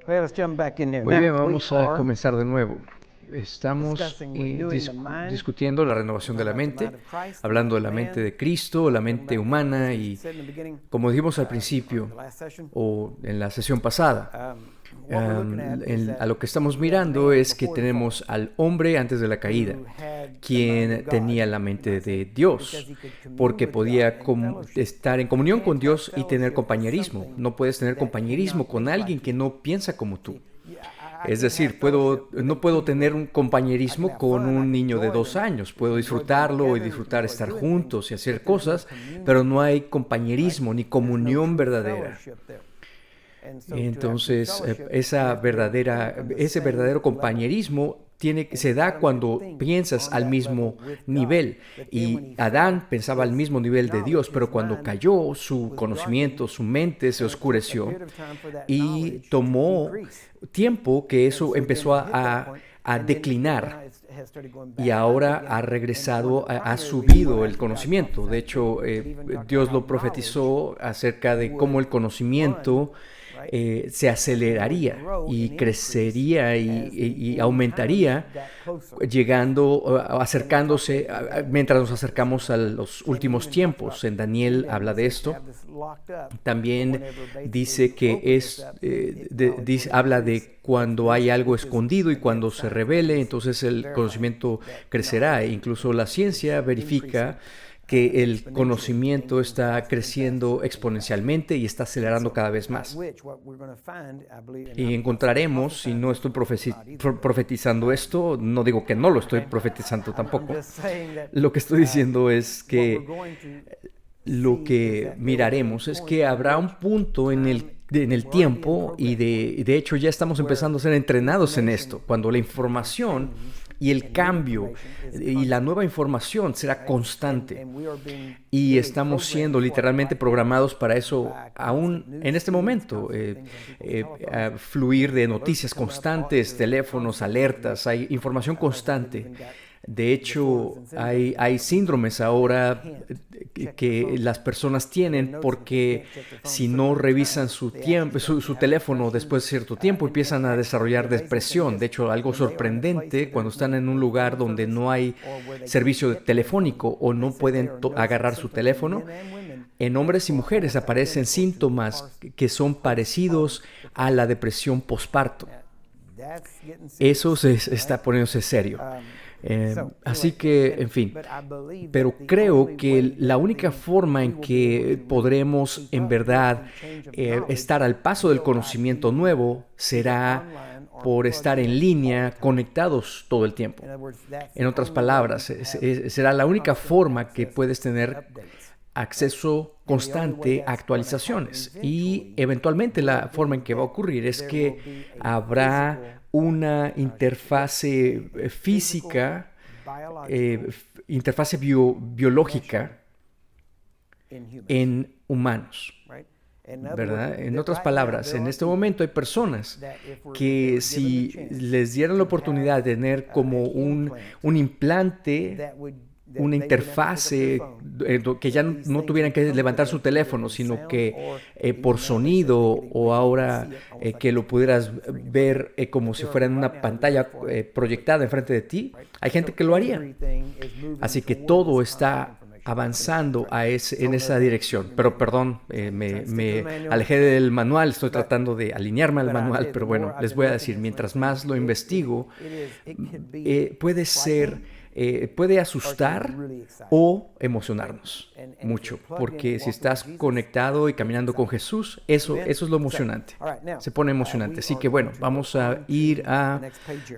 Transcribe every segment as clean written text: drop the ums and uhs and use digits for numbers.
Okay, let's jump back in there. Muy bien, Now, we vamos a are comenzar de nuevo. Estamos discussing, renewing the mind. discutiendo la renovación de la mente, hablando de la mente de Cristo, la mente humana y, como dijimos al principio o en la sesión pasada, a lo que estamos mirando es que tenemos al hombre antes de la caída, quien tenía la mente de Dios, porque podía estar en comunión con Dios y tener compañerismo. No puedes tener compañerismo con alguien que no piensa como tú. Es decir, no puedo tener un compañerismo con un niño de 2 años. Puedo disfrutarlo y disfrutar estar juntos y hacer cosas, pero no hay compañerismo ni comunión verdadera. Entonces, ese verdadero compañerismo se da cuando piensas al mismo nivel. Y Adán pensaba al mismo nivel de Dios, pero cuando cayó, su conocimiento, su mente se oscureció y tomó tiempo que eso empezó a declinar. Y ahora ha regresado, ha subido el conocimiento. De hecho, Dios lo profetizó acerca de cómo el conocimiento se aceleraría y crecería y aumentaría, acercándose, mientras nos acercamos a los últimos tiempos. En Daniel habla de esto. También dice que habla de cuando hay algo escondido y cuando se revele, entonces el conocimiento crecerá. E incluso la ciencia verifica que el conocimiento está creciendo exponencialmente y está acelerando cada vez más. Y encontraremos, si no estoy profetizando esto, no digo que no lo estoy profetizando tampoco, lo que estoy diciendo es que lo que miraremos es que habrá un punto en el tiempo, y de hecho ya estamos empezando a ser entrenados en esto, cuando la información y el cambio y la nueva información será constante. Y estamos siendo literalmente programados para eso aún en este momento. Fluir de noticias constantes, teléfonos, alertas, hay información constante. De hecho, hay síndromes ahora que las personas tienen porque si no revisan su teléfono después de cierto tiempo, empiezan a desarrollar depresión. De hecho, algo sorprendente, cuando están en un lugar donde no hay servicio telefónico o no pueden agarrar su teléfono, en hombres y mujeres aparecen síntomas que son parecidos a la depresión posparto. Eso está poniéndose serio. Así que, en fin, pero creo que la única forma en que podremos en verdad estar al paso del conocimiento nuevo será por estar en línea, conectados todo el tiempo. En otras palabras, será la única forma que puedes tener acceso constante a actualizaciones, y eventualmente la forma en que va a ocurrir es que habrá una interfase física, interfase biológica en humanos, ¿verdad? En otras palabras, en este momento hay personas que si les dieran la oportunidad de tener como un implante, una interfase, que ya no tuvieran que levantar su teléfono, sino que por sonido, o ahora que lo pudieras ver como si fuera en una pantalla proyectada enfrente de ti, hay gente que lo haría. Así que todo está avanzando en esa dirección. Pero perdón, me alejé del manual, estoy tratando de alinearme al manual, pero bueno, les voy a decir, mientras más lo investigo, puede asustar o emocionarnos mucho, porque si estás conectado y caminando con Jesús, eso es lo emocionante, se pone emocionante. Así que bueno, vamos a ir a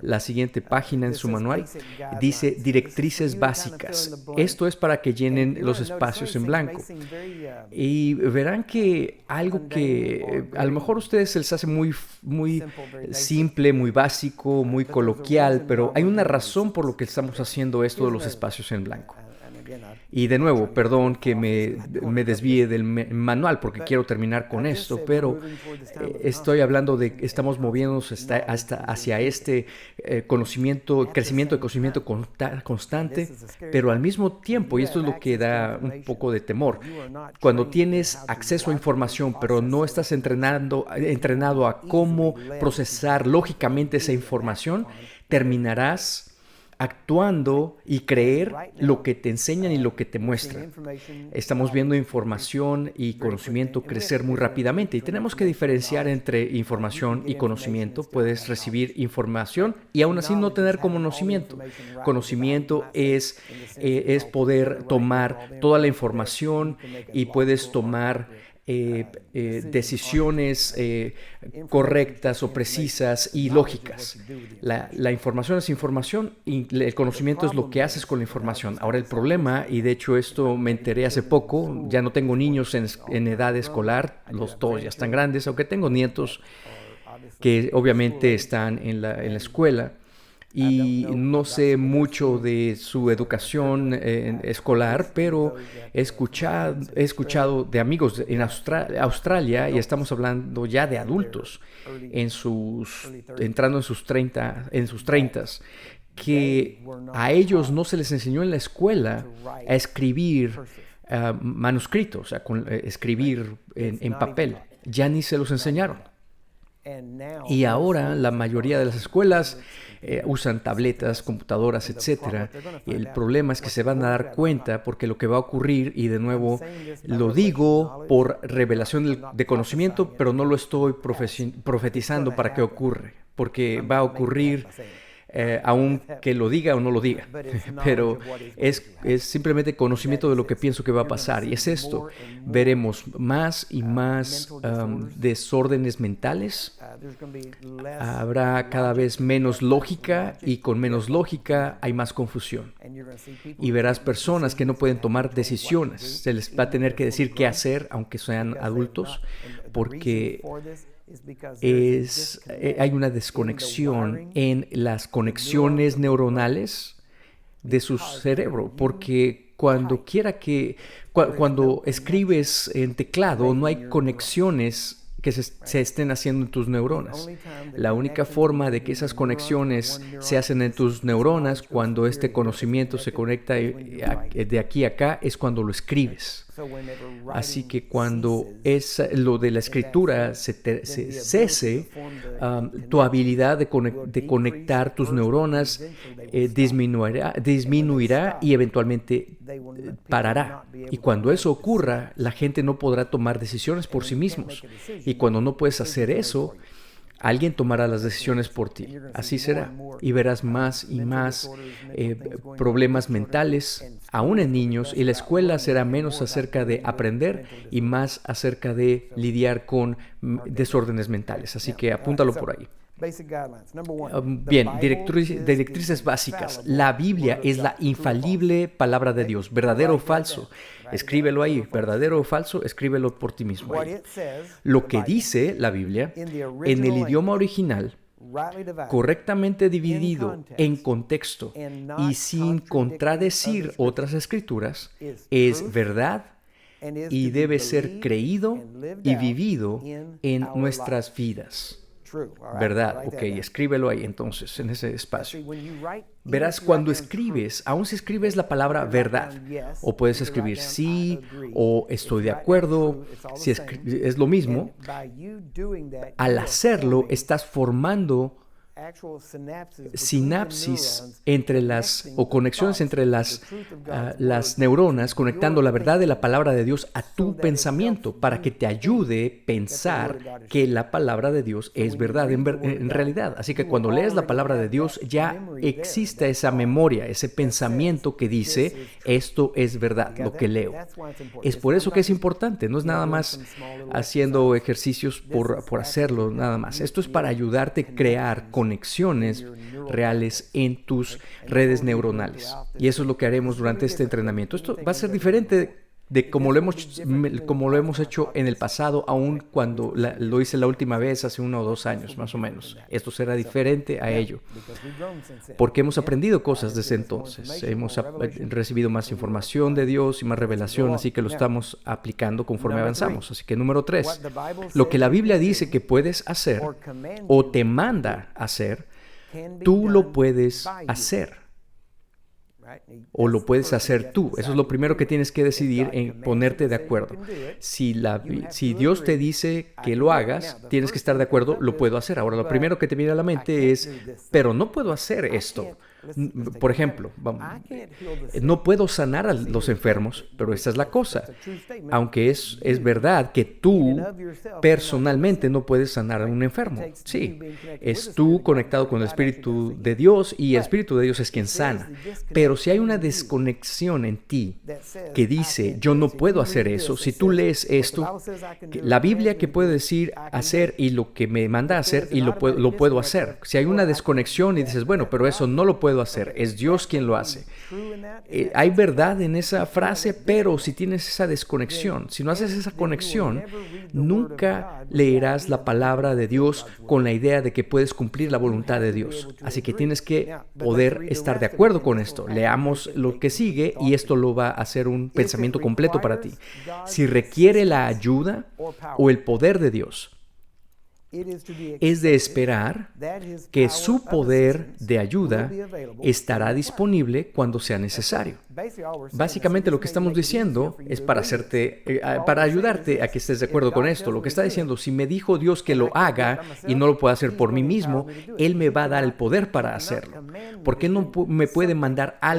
la siguiente página en su manual. Dice directrices básicas. Esto es para que llenen los espacios en blanco. Y verán que algo que a lo mejor a ustedes se les hace muy simple, muy básico, muy coloquial, pero hay una razón por lo que estamos haciendo esto de los espacios en blanco. Y de nuevo, perdón que me desvíe del manual porque quiero terminar con esto, pero estoy hablando de que estamos moviéndonos hacia este crecimiento de conocimiento constante, pero al mismo tiempo, y esto es lo que da un poco de temor, cuando tienes acceso a información, pero no estás entrenado a cómo procesar lógicamente esa información, terminarás actuando y creer lo que te enseñan y lo que te muestran. Estamos viendo información y conocimiento crecer muy rápidamente y tenemos que diferenciar entre información y conocimiento. Puedes recibir información y aún así no tener conocimiento. Conocimiento es poder tomar toda la información y puedes tomar decisiones correctas o precisas y lógicas. La información es información y el conocimiento es lo que haces con la información. Ahora el problema, y de hecho esto me enteré hace poco, ya no tengo niños en edad escolar, los todos ya están grandes, aunque tengo nietos que obviamente están en la escuela. Y no sé mucho de su educación escolar, pero he escuchado de amigos en Australia, y estamos hablando ya de adultos entrando en sus 30, que a ellos no se les enseñó en la escuela a escribir manuscritos, o sea, escribir en papel. Ya ni se los enseñaron. Y ahora la mayoría de las escuelas usan tabletas, computadoras, etc. Y el problema es que se van a dar cuenta, porque lo que va a ocurrir, y de nuevo lo digo por revelación de conocimiento, pero no lo estoy profetizando para que ocurra, porque va a ocurrir aunque lo diga o no lo diga, pero es simplemente conocimiento de lo que pienso que va a pasar, y es esto: veremos más y más desórdenes mentales, habrá cada vez menos lógica, y con menos lógica hay más confusión, y verás personas que no pueden tomar decisiones, se les va a tener que decir qué hacer aunque sean adultos, porque hay una desconexión en las conexiones neuronales de su cerebro, porque cuando escribes en teclado no hay conexiones que se estén haciendo en tus neuronas. La única forma de que esas conexiones se hacen en tus neuronas, cuando este conocimiento se conecta de aquí a acá, es cuando lo escribes. Así que cuando lo de la escritura cese, tu habilidad de conectar tus neuronas disminuirá y eventualmente parará. Y cuando eso ocurra, la gente no podrá tomar decisiones por sí mismos. Y cuando no puedes hacer eso, alguien tomará las decisiones por ti. Así será. Y verás más y más problemas mentales, aún en niños, y la escuela será menos acerca de aprender y más acerca de lidiar con desórdenes mentales. Así que apúntalo por ahí. Bien, directrices básicas. La Biblia es la infalible palabra de Dios. ¿Verdadero o falso? Escríbelo ahí. ¿Verdadero o falso? Escríbelo por ti mismo ahí. Lo que dice la Biblia en el idioma original, correctamente dividido en contexto y sin contradecir otras escrituras, es verdad y debe ser creído y vivido en nuestras vidas. ¿Verdad? Ok, escríbelo ahí entonces, en ese espacio. Verás, cuando escribes, aun si escribes la palabra verdad, o puedes escribir sí, o estoy de acuerdo, si es lo mismo, al hacerlo estás formando sinapsis o conexiones entre las neuronas, conectando la verdad de la palabra de Dios a tu pensamiento, para que te ayude a pensar que la palabra de Dios es verdad en realidad. Así que cuando lees la palabra de Dios, ya existe esa memoria, ese pensamiento que dice: esto es verdad, lo que leo. Es por eso que es importante, no es nada más haciendo ejercicios por hacerlo, nada más. Esto es para ayudarte a crear conexiones reales en tus redes neuronales. Y eso es lo que haremos durante este entrenamiento. Esto va a ser diferente de como lo hemos hecho en el pasado, aun cuando lo hice la última vez hace 1 o 2 años, más o menos. Esto será diferente a ello, porque hemos aprendido cosas desde entonces. Hemos recibido más información de Dios y más revelación, así que lo estamos aplicando conforme avanzamos. Así que número 3, lo que la Biblia dice que puedes hacer o te manda hacer, tú lo puedes hacer. O lo puedes hacer tú. Eso es lo primero que tienes que decidir en ponerte de acuerdo. Si Dios te dice que lo hagas, tienes que estar de acuerdo, lo puedo hacer. Ahora, lo primero que te viene a la mente es, pero no puedo hacer esto. Por ejemplo, no puedo sanar a los enfermos, pero esta es la cosa. Aunque es verdad que tú personalmente no puedes sanar a un enfermo. Sí, es tú conectado con el Espíritu de Dios y el Espíritu de Dios es quien sana. Pero si hay una desconexión en ti que dice, yo no puedo hacer eso, si tú lees esto, la Biblia que puede decir hacer y lo que me manda a hacer y lo puedo hacer. Si hay una desconexión y dices, bueno, pero eso no lo puedo hacer, es Dios quien lo hace. Hay verdad en esa frase, pero si tienes esa desconexión, si no haces esa conexión, nunca leerás la palabra de Dios con la idea de que puedes cumplir la voluntad de Dios. Así que tienes que poder estar de acuerdo con esto. Leamos lo que sigue y esto lo va a hacer un pensamiento completo para ti. Si requiere la ayuda o el poder de Dios, es de esperar que su poder de ayuda estará disponible cuando sea necesario. Básicamente lo que estamos diciendo es para ayudarte a que estés de acuerdo con esto. Lo que está diciendo, si me dijo Dios que lo haga y no lo puedo hacer por mí mismo, Él me va a dar el poder para hacerlo. ¿Por qué no me puede mandar a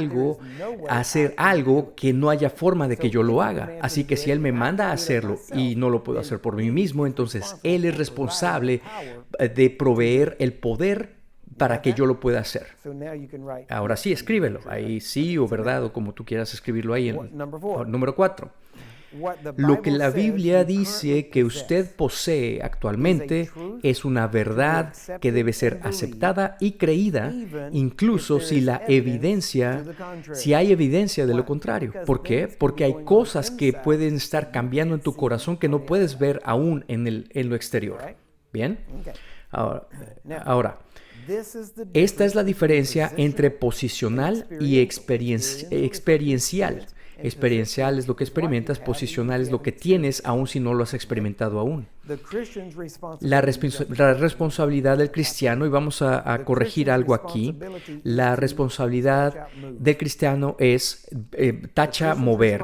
hacer algo que no haya forma de que yo lo haga? Así que si Él me manda a hacerlo y no lo puedo hacer por mí mismo, entonces Él es responsable de proveer el poder para que yo lo pueda hacer. Ahora sí, escríbelo. Ahí sí o verdad o como tú quieras escribirlo ahí en número 4. Lo que la Biblia dice que usted posee actualmente es una verdad que debe ser aceptada y creída, incluso si hay evidencia de lo contrario. ¿Por qué? Porque hay cosas que pueden estar cambiando en tu corazón que no puedes ver aún en lo exterior. ¿Bien? Ahora, esta es la diferencia entre posicional y experiencial. Experiencial es lo que experimentas, posicional es lo que tienes, aun si no lo has experimentado aún. La responsabilidad del cristiano, y vamos a corregir algo aquí, la responsabilidad del cristiano es, tacha mover,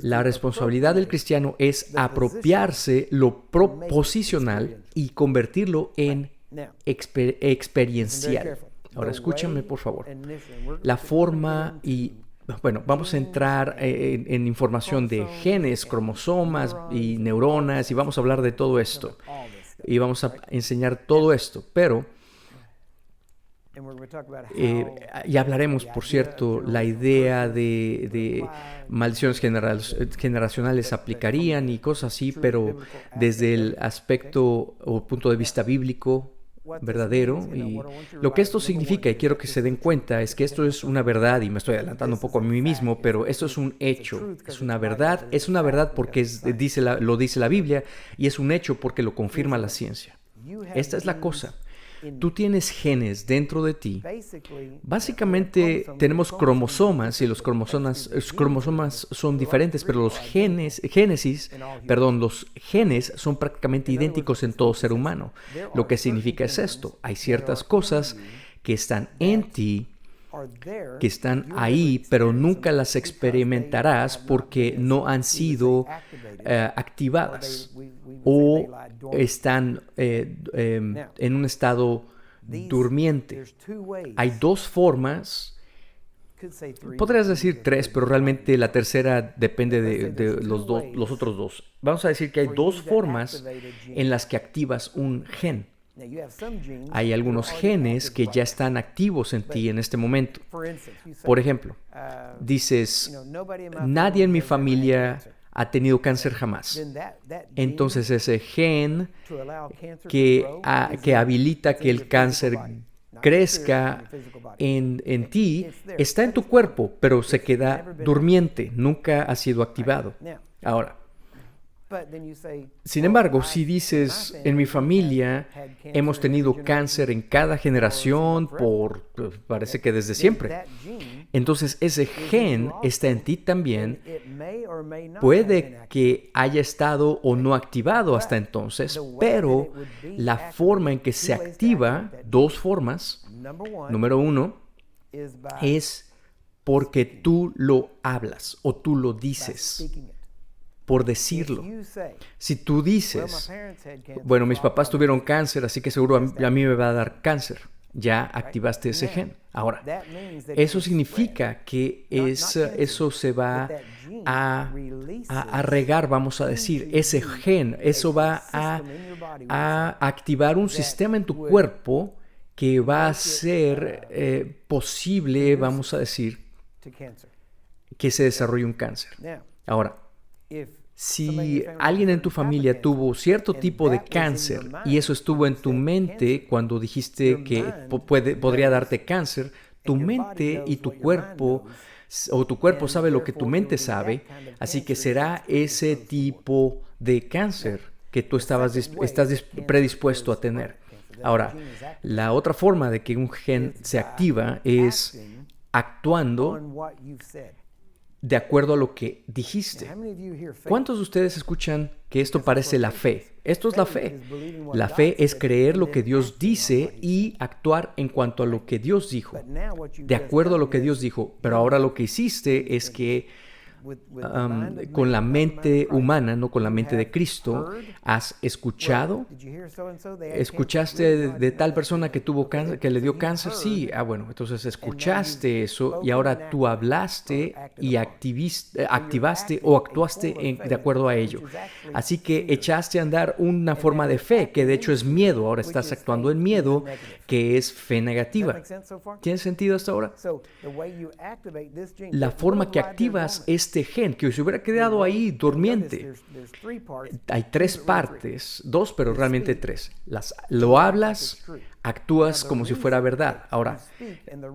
la responsabilidad del cristiano es apropiarse lo posicional y convertirlo en experiencial. Ahora escúchame por favor. La forma y... Bueno, vamos a entrar en información de genes, cromosomas y neuronas y vamos a hablar de todo esto. Y vamos a enseñar todo esto, pero... y hablaremos, por cierto, la idea de maldiciones generacionales aplicarían y cosas así, pero desde el aspecto o punto de vista bíblico verdadero. Y lo que esto significa, y quiero que se den cuenta, es que esto es una verdad, y me estoy adelantando un poco a mí mismo, pero esto es un hecho, es una verdad porque lo dice la Biblia, y es un hecho porque lo confirma la ciencia. Esta es la cosa. Tú tienes genes dentro de ti. Básicamente tenemos cromosomas y los cromosomas son diferentes, pero los genes son prácticamente idénticos en todo ser humano. Lo que significa es esto: hay ciertas cosas que están en ti, que están ahí, pero nunca las experimentarás porque no han sido activadas o están en un estado durmiente. Hay dos formas, podrías decir tres, pero realmente la tercera depende de los otros dos. Vamos a decir que hay dos formas en las que activas un gen. Hay algunos genes que ya están activos en ti en este momento. Por ejemplo, dices, nadie en mi familia ha tenido cáncer jamás. Entonces ese gen que habilita que el cáncer crezca en ti, está en tu cuerpo, pero se queda durmiente, nunca ha sido activado. Ahora, sin embargo, si dices, en mi familia hemos tenido cáncer en cada generación parece que desde siempre, entonces ese gen está en ti también. Puede que haya estado o no activado hasta entonces, pero la forma en que se activa, dos formas. Número uno, es porque tú lo hablas o tú lo dices. Por decirlo. Si tú dices, bueno, mis papás tuvieron cáncer, así que seguro a mí me va a dar cáncer. Ya activaste ese gen. Ahora, eso significa que eso se va a regar, vamos a decir, ese gen. Eso va a activar un sistema en tu cuerpo que va a ser posible, vamos a decir, que se desarrolle un cáncer. Ahora, si alguien en tu familia tuvo cierto tipo de cáncer y eso estuvo en tu mente cuando dijiste que podría darte cáncer, tu mente y tu cuerpo, o tu cuerpo sabe lo que tu mente sabe, así que será ese tipo de cáncer que tú estás predispuesto a tener. Ahora, la otra forma de que un gen se activa es actuando de acuerdo a lo que dijiste. ¿Cuántos de ustedes escuchan que esto parece la fe? Esto es la fe. La fe es creer lo que Dios dice y actuar en cuanto a lo que Dios dijo, de acuerdo a lo que Dios dijo. Pero ahora lo que hiciste es que con la mente humana, no con la mente de Cristo, has escuchado. ¿Escuchaste de tal persona que tuvo cáncer, que le dio cáncer? Sí. Bueno, entonces escuchaste eso y ahora tú hablaste y activaste o actuaste de acuerdo a ello. Así que echaste a andar una forma de fe, que de hecho es miedo. Ahora estás actuando en miedo, que es fe negativa. ¿Tiene sentido hasta ahora? La forma que activas este gen, que se hubiera quedado ahí durmiente. Hay tres partes, dos, pero realmente tres. Lo hablas, actúas como si fuera verdad. Ahora,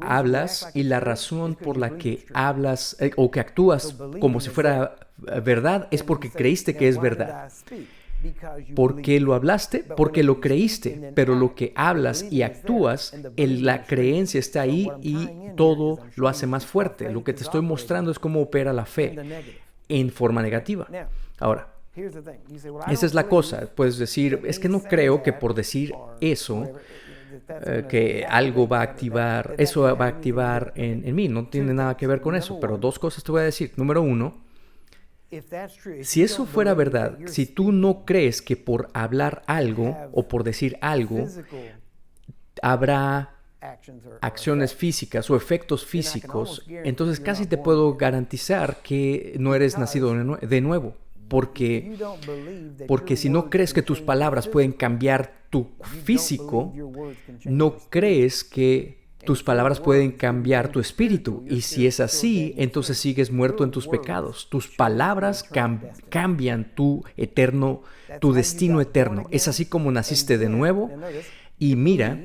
hablas y la razón por la que hablas o que actúas como si fuera verdad es porque creíste que es verdad. ¿Por qué lo hablaste? Porque lo creíste, pero lo que hablas y actúas, la creencia está ahí y todo lo hace más fuerte. Lo que te estoy mostrando es cómo opera la fe en forma negativa. Ahora, esa es la cosa. Puedes decir, es que no creo que por decir eso, que algo va a activar, eso va a activar en mí. No tiene nada que ver con eso, pero dos cosas te voy a decir. Número uno, si eso fuera verdad, si tú no crees que por hablar algo o por decir algo habrá acciones físicas o efectos físicos, entonces casi te puedo garantizar que no eres nacido de nuevo. Porque si no crees que tus palabras pueden cambiar tu físico, no crees que tus palabras pueden cambiar tu espíritu. Y si es así, entonces sigues muerto en tus pecados. Tus palabras cambian tu destino eterno. Es así como naciste de nuevo. Y mira,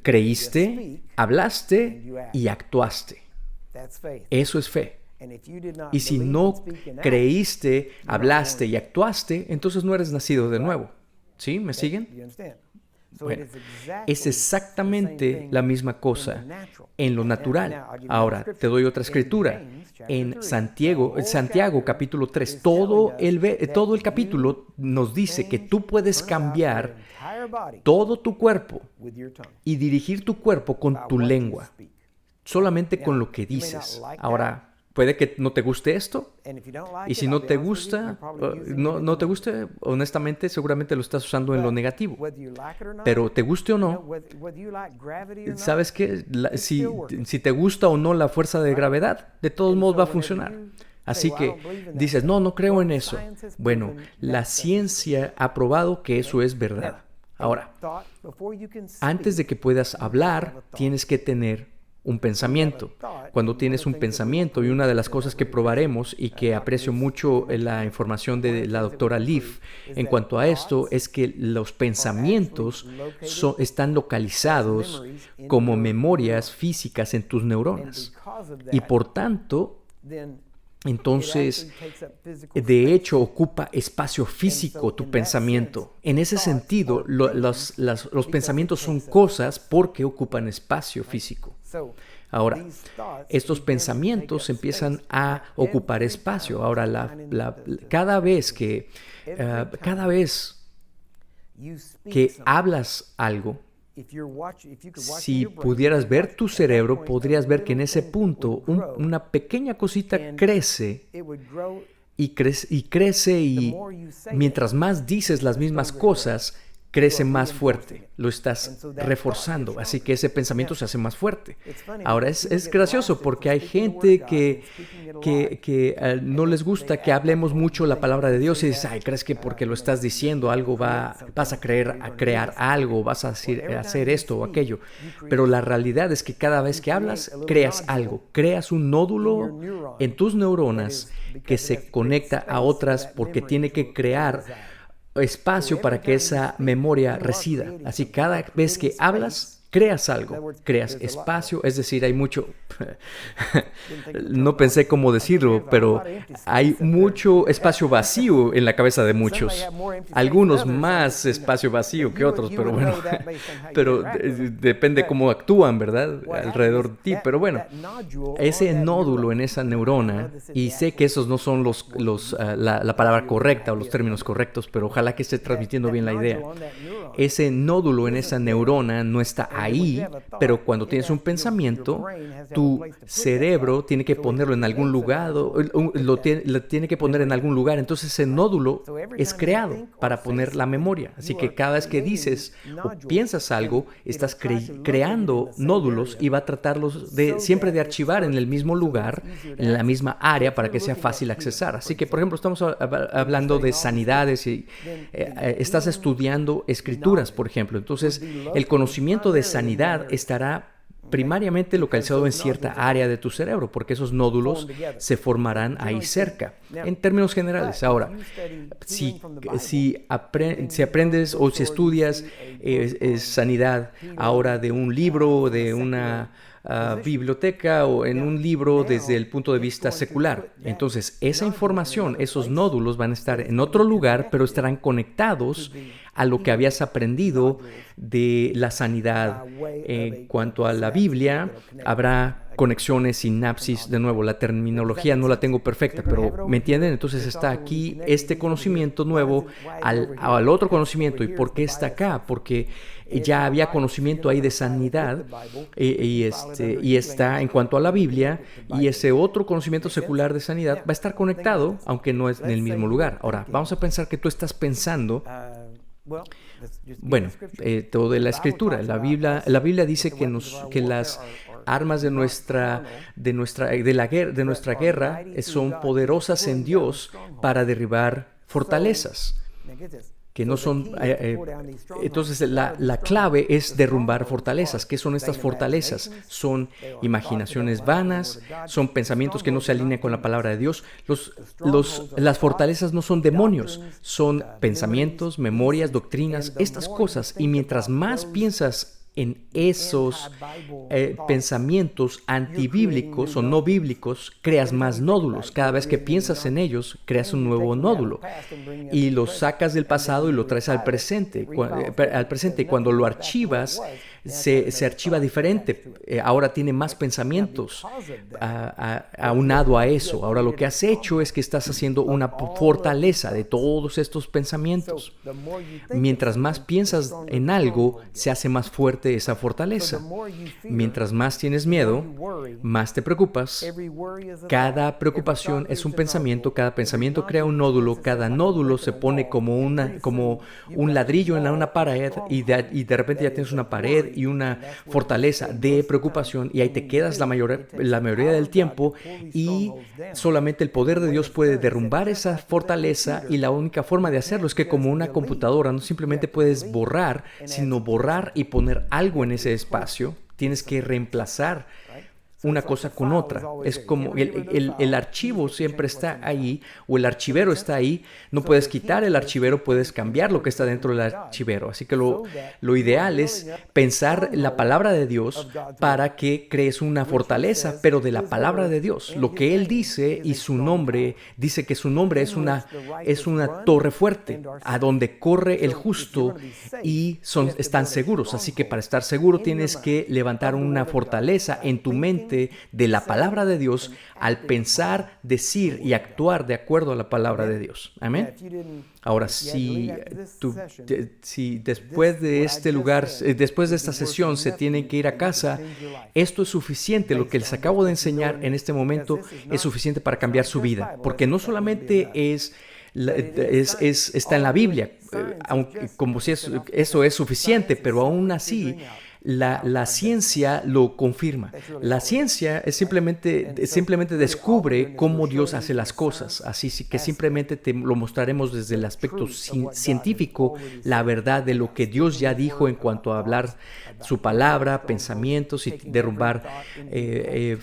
creíste, hablaste y actuaste. Eso es fe. Y si no creíste, hablaste y actuaste, entonces no eres nacido de nuevo. ¿Sí? ¿Me siguen? Bueno, es exactamente la misma cosa en lo natural. Ahora, te doy otra escritura. En Santiago capítulo 3, todo el capítulo nos dice que tú puedes cambiar todo tu cuerpo y dirigir tu cuerpo con tu lengua, solamente con lo que dices. Ahora, puede que no te guste esto, y si no te gusta, no te guste, honestamente, seguramente lo estás usando en lo negativo. Pero te guste o no, ¿sabes qué? Si te gusta o no la fuerza de gravedad, de todos modos va a funcionar. Así que dices, no creo en eso. Bueno, la ciencia ha probado que eso es verdad. Ahora, antes de que puedas hablar, tienes que tener un pensamiento. Cuando tienes un pensamiento, y una de las cosas que probaremos y que aprecio mucho la información de la doctora Leaf en cuanto a esto, es que los pensamientos están localizados como memorias físicas en tus neuronas. Y por tanto, entonces, de hecho, ocupa espacio físico tu pensamiento. En ese sentido, los pensamientos son cosas porque ocupan espacio físico. Ahora, estos pensamientos empiezan a ocupar espacio. Ahora, cada vez que hablas algo, si pudieras ver tu cerebro, podrías ver que en ese punto una pequeña cosita crece y crece y mientras más dices las mismas cosas, crece más fuerte, lo estás reforzando, así que ese pensamiento se hace más fuerte. Ahora es gracioso porque hay gente que no les gusta que hablemos mucho la palabra de Dios y dices, ay, crees que porque lo estás diciendo algo vas a crear algo, vas a hacer esto o aquello, pero la realidad es que cada vez que hablas, creas algo, creas un nódulo en tus neuronas que se conecta a otras porque tiene que crear espacio para que esa memoria resida. Así cada vez que hablas, creas algo, creas espacio, es decir, hay mucho, no pensé cómo decirlo, pero hay mucho espacio vacío en la cabeza de muchos. Algunos más espacio vacío que otros, pero bueno, pero depende cómo actúan, ¿verdad? Alrededor de ti, pero bueno, ese nódulo en esa neurona, y sé que esos no son la palabra correcta o los términos correctos, pero ojalá que esté transmitiendo bien la idea. Ese nódulo en esa neurona no está ahí, pero cuando tienes un pensamiento, tu cerebro tiene que ponerlo en algún lugar, lo tiene que poner en algún lugar. Entonces ese nódulo es creado para poner la memoria. Así que cada vez que dices o piensas algo, estás creando nódulos y va a tratarlos siempre de archivar en el mismo lugar, en la misma área, para que sea fácil accesar. Así que, por ejemplo, estamos hablando de sanidades y estás estudiando escrituras, por ejemplo. Entonces, el conocimiento de sanidad estará primariamente localizado en cierta área de tu cerebro, porque esos nódulos se formarán ahí cerca, en términos generales. Ahora, si aprendes o si estudias sanidad ahora de un libro, de una biblioteca o en un libro desde el punto de vista secular, entonces esa información, esos nódulos van a estar en otro lugar, pero estarán conectados a lo que habías aprendido de la sanidad. En cuanto a la Biblia, habrá conexiones, sinapsis. De nuevo, la terminología no la tengo perfecta, pero ¿me entienden? Entonces está aquí este conocimiento nuevo al otro conocimiento. ¿Y por qué está acá? Porque ya había conocimiento ahí de sanidad y está en cuanto a la Biblia, y ese otro conocimiento secular de sanidad va a estar conectado, aunque no es en el mismo lugar. Ahora, vamos a pensar que tú estás pensando. Bueno, todo de la escritura. La Biblia dice que las armas de nuestra guerra son poderosas en Dios para derribar fortalezas. Que no son, entonces la clave es derrumbar fortalezas. ¿Qué son estas fortalezas? Son imaginaciones vanas, son pensamientos que no se alinean con la palabra de Dios. Las fortalezas no son demonios, son pensamientos, memorias, doctrinas, estas cosas. Y mientras más piensas en esos pensamientos antibíblicos o no bíblicos, creas más nódulos. Cada vez que piensas en ellos, creas un nuevo nódulo y lo sacas del pasado y lo traes al presente. Y cuando lo archivas, se archiva diferente. Ahora tiene más pensamientos aunado a eso. Ahora lo que has hecho es que estás haciendo una fortaleza de todos estos pensamientos. Mientras más piensas en algo, se hace más fuerte esa fortaleza. Mientras más tienes miedo, más te preocupas. Cada preocupación es un pensamiento, cada pensamiento crea un nódulo, cada nódulo se pone como un ladrillo en una pared y de repente ya tienes una pared y una fortaleza de preocupación, y ahí te quedas la mayoría del tiempo, y solamente el poder de Dios puede derrumbar esa fortaleza, y la única forma de hacerlo es que, como una computadora, no simplemente puedes borrar, sino borrar y poner algo en ese espacio. tienes que reemplazar una cosa con otra. Es como el archivo siempre está ahí, o el archivero está ahí. No puedes quitar el archivero, puedes cambiar lo que está dentro del archivero. Así que lo ideal es pensar la palabra de Dios para que crees una fortaleza, pero de la palabra de Dios. Lo que Él dice y su nombre, dice que su nombre es una torre fuerte, a donde corre el justo y están seguros. Así que para estar seguro tienes que levantar una fortaleza en tu mente de la palabra de Dios al pensar, decir y actuar de acuerdo a la palabra de Dios. Amén. Ahora, si después de este lugar, después de esta sesión se tienen que ir a casa, esto es suficiente. Lo que les acabo de enseñar en este momento es suficiente para cambiar su vida, porque no solamente está en la Biblia, aunque, como si eso es suficiente, pero aún así la ciencia lo confirma. La ciencia simplemente descubre cómo Dios hace las cosas. Así que simplemente te lo mostraremos desde el aspecto científico, la verdad de lo que Dios ya dijo en cuanto a hablar su palabra, pensamientos y derrumbar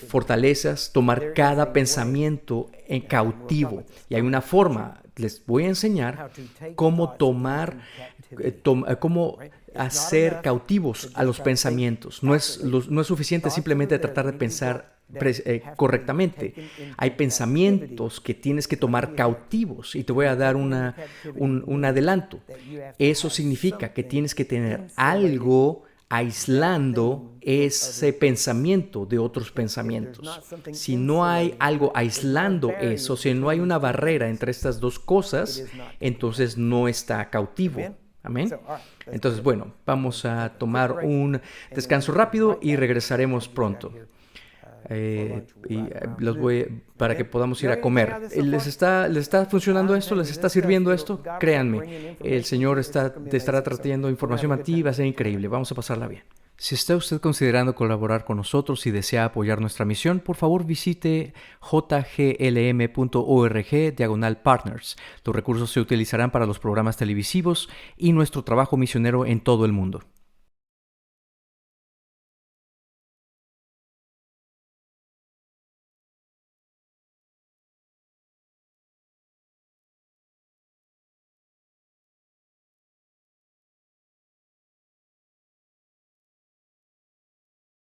fortalezas, tomar cada pensamiento en cautivo. Y hay una forma, les voy a enseñar cómo cómo hacer cautivos a los pensamientos. No es suficiente simplemente tratar de pensar correctamente. Hay pensamientos que tienes que tomar cautivos, y te voy a dar un adelanto. Eso significa que tienes que tener algo aislando ese pensamiento de otros pensamientos. Si no hay algo aislando eso, si no hay una barrera entre estas dos cosas, entonces no está cautivo. Amén. Entonces, bueno, vamos a tomar un descanso rápido y regresaremos pronto. Para que podamos ir a comer. ¿Les está funcionando esto? ¿Les está sirviendo esto? Créanme, el Señor te estará trayendo información a ti y va a ser increíble. Vamos a pasarla bien. Si está usted considerando colaborar con nosotros y desea apoyar nuestra misión, por favor visite jglm.org/partners. Los recursos se utilizarán para los programas televisivos y nuestro trabajo misionero en todo el mundo.